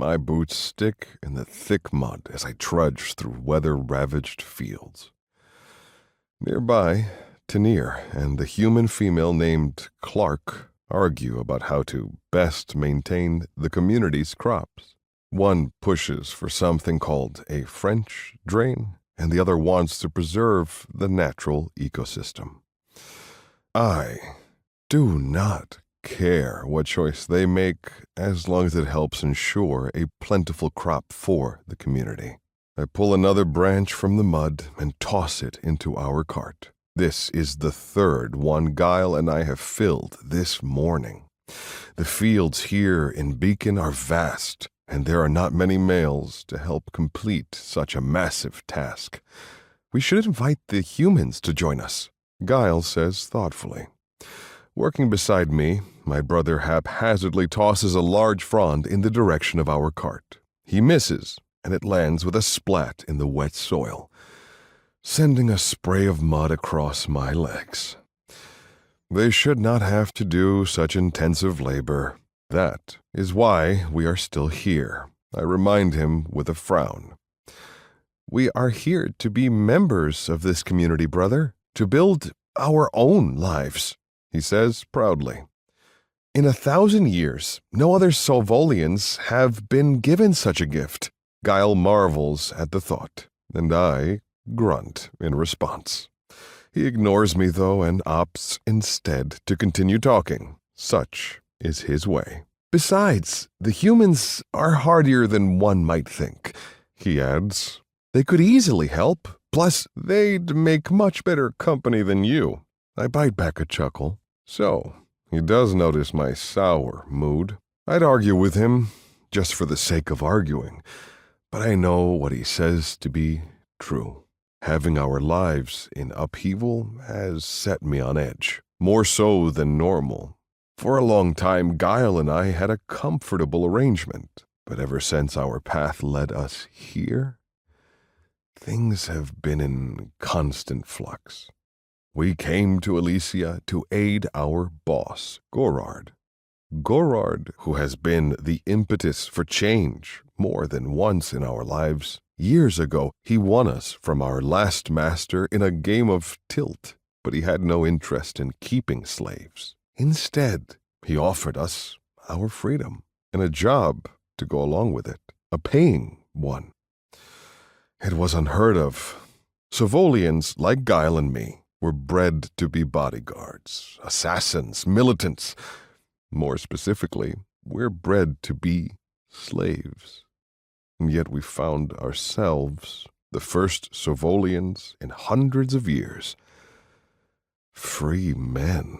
My boots stick in the thick mud as I trudge through weather-ravaged fields. Nearby, Tanir and the human female named Clark argue about how to best maintain the community's crops. One pushes for something called a French drain, and the other wants to preserve the natural ecosystem. I do not care what choice they make as long as it helps ensure a plentiful crop for the community. I pull another branch from the mud and toss it into our cart. This is the third one Guile and I have filled this morning. The fields here in Beacon are vast, and there are not many males to help complete such a massive task. We should invite the humans to join us, Guile says thoughtfully. Working beside me, my brother haphazardly tosses a large frond in the direction of our cart. He misses, and it lands with a splat in the wet soil, sending a spray of mud across my legs. They should not have to do such intensive labor. That is why we are still here, I remind him with a frown. We are here to be members of this community, brother, to build our own lives, he says proudly. In 1,000 years, no other Solvolians have been given such a gift. Guile marvels at the thought, and I grunt in response. He ignores me, though, and opts instead to continue talking. Such is his way. Besides, the humans are hardier than one might think, he adds. They could easily help. Plus, they'd make much better company than you. I bite back a chuckle. So, he does notice my sour mood. I'd argue with him, just for the sake of arguing. But I know what he says to be true. Having our lives in upheaval has set me on edge, more so than normal. For a long time, Guile and I had a comfortable arrangement, but ever since our path led us here, things have been in constant flux. We came to Elysia to aid our boss, Gorard. Gorard, who has been the impetus for change more than once in our lives. Years ago, he won us from our last master in a game of tilt, but he had no interest in keeping slaves. Instead, he offered us our freedom and a job to go along with it, a paying one. It was unheard of. Savolians, like Guile and me, were bred to be bodyguards, assassins, militants. More specifically, we're bred to be slaves. And yet we found ourselves, the first Savolians in hundreds of years, free men.